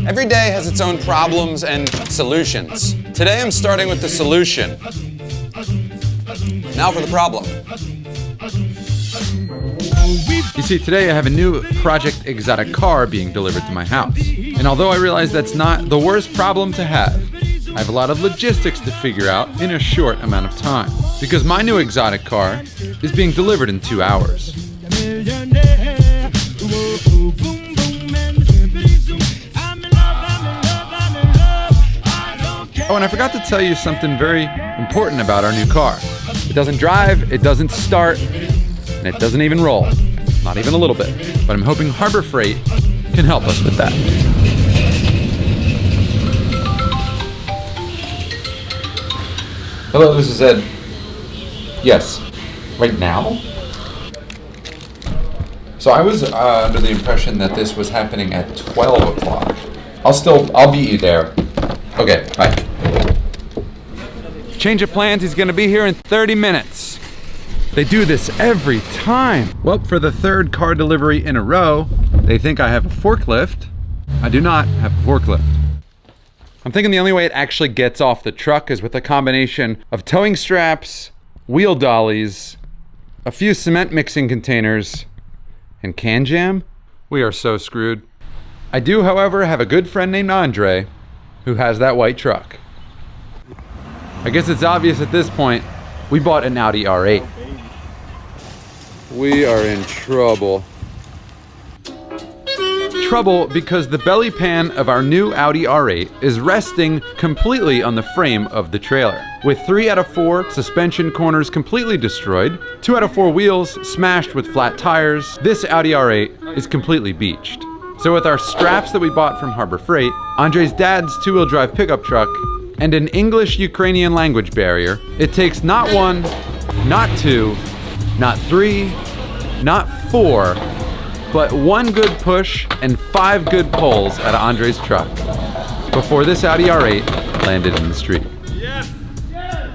Every day has its own problems and solutions. Today I'm starting with the solution. Now for the problem. You see, today I have a new Project Exotic car being delivered to my house. And although I realize that's not the worst problem to have, I have a lot of logistics to figure out in a short amount of time. Because my new exotic car is being delivered in 2 hours. Oh, and I forgot to tell you something very important about our new car. It doesn't drive, it doesn't start, and it doesn't even roll. Not even a little bit. But I'm hoping Harbor Freight can help us with that. Hello, this is Ed. Yes. Right now? So I was under the impression that this was happening at 12 o'clock. I'll beat you there. Okay, bye. Change of plans, he's gonna be here in 30 minutes. They do this every time. Well, for the third car delivery in a row, they think I have a forklift. I do not have a forklift. I'm thinking the only way it actually gets off the truck is with a combination of towing straps, wheel dollies, a few cement mixing containers, and can jam. We are so screwed. I do, however, have a good friend named Andre who has that white truck. I guess it's obvious at this point, we bought an Audi R8. We are in trouble. Trouble because the belly pan of our new Audi R8 is resting completely on the frame of the trailer. With 3 out of 4 suspension corners completely destroyed, 2 out of 4 wheels smashed with flat tires, this Audi R8 is completely beached. So with our straps that we bought from Harbor Freight, Andre's dad's 2-wheel drive pickup truck, and an English-Ukrainian language barrier, it takes not 1, not 2, not 3, not 4, but 1 good push and 5 good pulls out of Andre's truck before this Audi R8 landed in the street. Yes. Yes.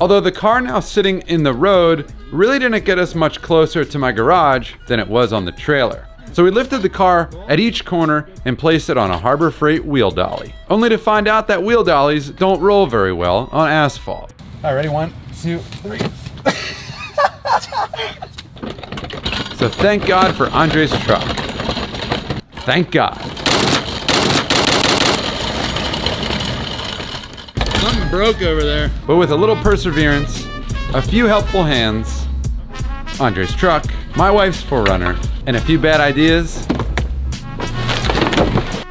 Although the car now sitting in the road really didn't get us much closer to my garage than it was on the trailer. So we lifted the car at each corner and placed it on a Harbor Freight wheel dolly, only to find out that wheel dollies don't roll very well on asphalt. All right, ready? 1, 2, 3. So thank God for Andre's truck. Thank God. Something broke over there. But with a little perseverance, a few helpful hands, Andre's truck, my wife's 4Runner, and a few bad ideas,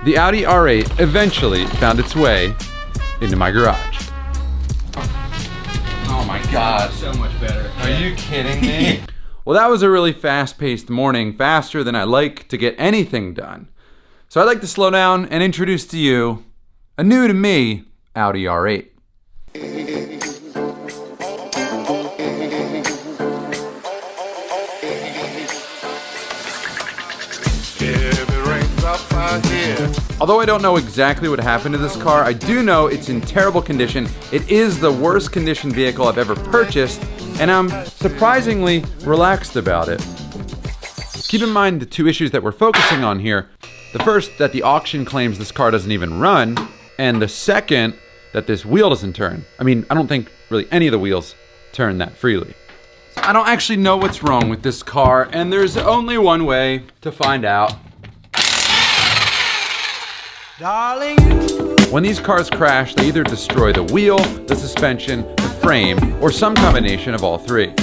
the Audi R8 eventually found its way into my garage. Oh my God. So much better. Are you kidding me? Well, that was a really fast-paced morning, faster than I like to get anything done. So I'd like to slow down and introduce to you a new to me Audi R8. Although I don't know exactly what happened to this car, I do know it's in terrible condition. It is the worst conditioned vehicle I've ever purchased, and I'm surprisingly relaxed about it. Keep in mind the 2 issues that we're focusing on here. The first, that the auction claims this car doesn't even run, and the second, that this wheel doesn't turn. I mean, I don't think really any of the wheels turn that freely. I don't actually know what's wrong with this car, and there's only one way to find out. Darling. When these cars crash, they either destroy the wheel, the suspension, the frame, or some combination of all 3.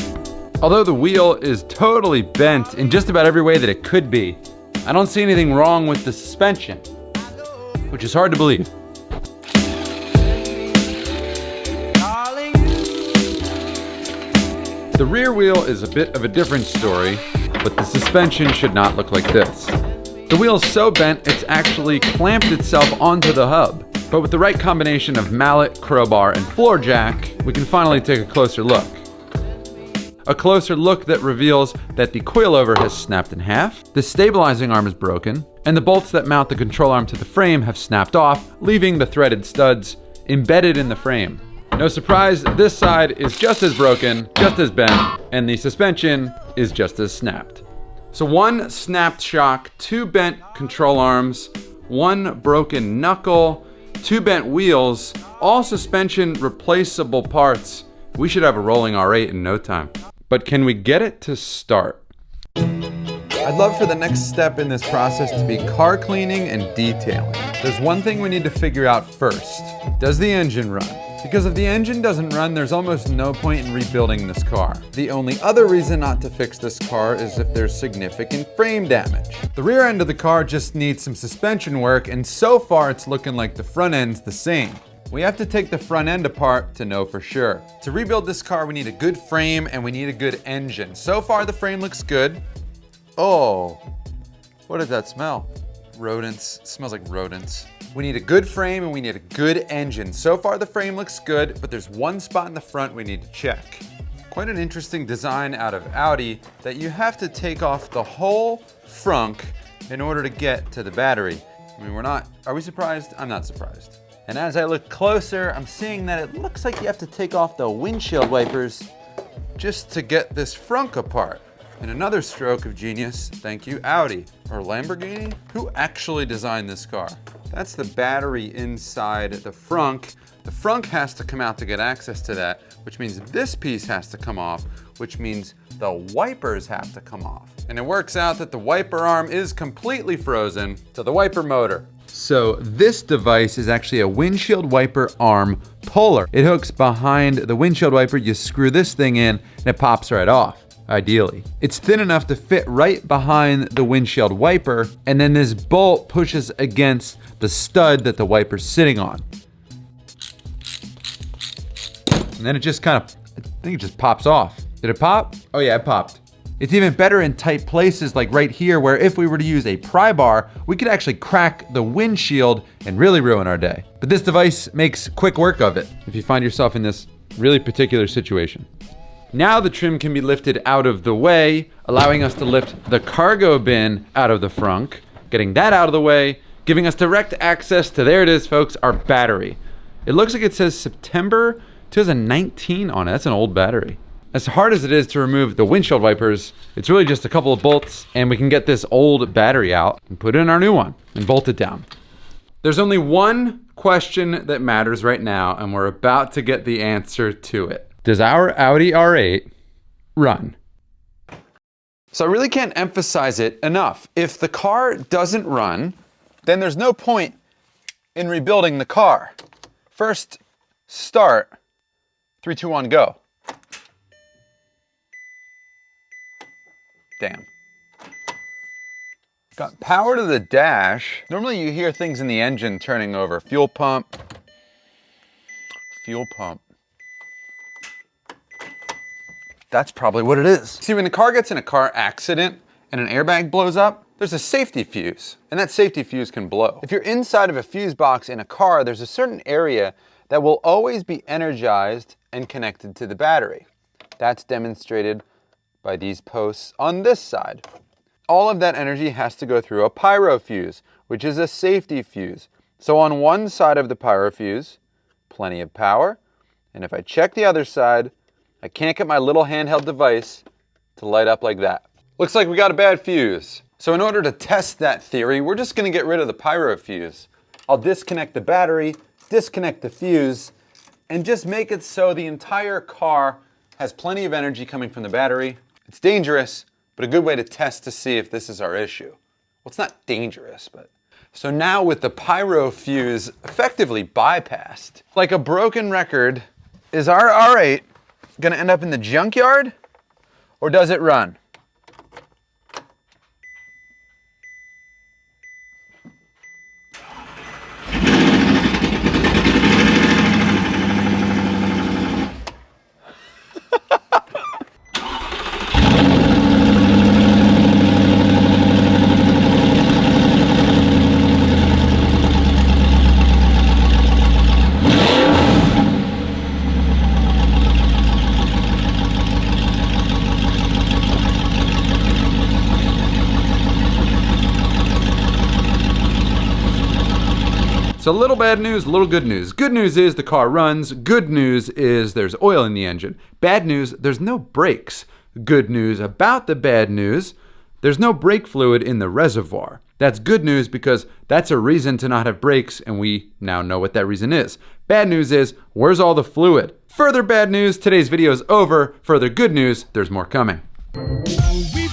Although the wheel is totally bent in just about every way that it could be, I don't see anything wrong with the suspension, which is hard to believe. The rear wheel is a bit of a different story, but the suspension should not look like this. The wheel's so bent, it's actually clamped itself onto the hub. But with the right combination of mallet, crowbar, and floor jack, we can finally take a closer look. A closer look that reveals that the coilover has snapped in half, the stabilizing arm is broken, and the bolts that mount the control arm to the frame have snapped off, leaving the threaded studs embedded in the frame. No surprise, this side is just as broken, just as bent, and the suspension is just as snapped. So 1 snapped shock, 2 bent control arms, 1 broken knuckle, 2 bent wheels, all suspension replaceable parts. We should have a rolling R8 in no time. But can we get it to start? I'd love for the next step in this process to be car cleaning and detailing. There's one thing we need to figure out first. Does the engine run? Because if the engine doesn't run, there's almost no point in rebuilding this car. The only other reason not to fix this car is if there's significant frame damage. The rear end of the car just needs some suspension work, and so far it's looking like the front end's the same. We have to take the front end apart to know for sure. To rebuild this car, we need a good frame and we need a good engine. So far the frame looks good. Oh, what did that smell? Rodents. It smells like rodents. We need a good frame and we need a good engine. So far the frame looks good, but there's one spot in the front we need to check. Quite an interesting design out of Audi that you have to take off the whole frunk in order to get to the battery. I mean, are we surprised? I'm not surprised. And as I look closer, I'm seeing that it looks like you have to take off the windshield wipers just to get this frunk apart. In another stroke of genius, thank you, Audi. Or Lamborghini? Who actually designed this car? That's the battery inside the frunk. The frunk has to come out to get access to that, which means this piece has to come off, which means the wipers have to come off. And it works out that the wiper arm is completely frozen to the wiper motor. So this device is actually a windshield wiper arm puller. It hooks behind the windshield wiper, you screw this thing in, and it pops right off. Ideally. It's thin enough to fit right behind the windshield wiper, and then this bolt pushes against the stud that the wiper's sitting on. And then it just I think it just pops off. Did it pop? Oh yeah, it popped. It's even better in tight places like right here, where if we were to use a pry bar, we could actually crack the windshield and really ruin our day. But this device makes quick work of it if you find yourself in this really particular situation. Now the trim can be lifted out of the way, allowing us to lift the cargo bin out of the frunk, getting that out of the way, giving us direct access to, there it is folks, our battery. It looks like it says September 2019 on it. That's an old battery. As hard as it is to remove the windshield wipers, it's really just a couple of bolts and we can get this old battery out and put in our new one and bolt it down. There's only one question that matters right now, and we're about to get the answer to it. Does our Audi R8 run? So I really can't emphasize it enough. If the car doesn't run, then there's no point in rebuilding the car. First, start. 3, 2, 1, go. Damn. Got power to the dash. Normally you hear things in the engine turning over. Fuel pump. Fuel pump. That's probably what it is. See, when the car gets in a car accident and an airbag blows up, there's a safety fuse, and that safety fuse can blow. If you're inside of a fuse box in a car, there's a certain area that will always be energized and connected to the battery. That's demonstrated by these posts on this side. All of that energy has to go through a pyro fuse, which is a safety fuse. So on one side of the pyro fuse, plenty of power, and if I check the other side, I can't get my little handheld device to light up like that. Looks like we got a bad fuse. So in order to test that theory, we're just gonna get rid of the pyro fuse. I'll disconnect the battery, disconnect the fuse, and just make it so the entire car has plenty of energy coming from the battery. It's dangerous, but a good way to test to see if this is our issue. Well, it's not dangerous, but. So now with the pyro fuse effectively bypassed, like a broken record, is our R8 gonna end up in the junkyard, or does it run? So a little bad news, a little good news. Good news is the car runs. Good news is there's oil in the engine. Bad news, there's no brakes. Good news about the bad news, there's no brake fluid in the reservoir. That's good news because that's a reason to not have brakes, and we now know what that reason is. Bad news is, where's all the fluid? Further bad news, today's video is over. Further good news, there's more coming. We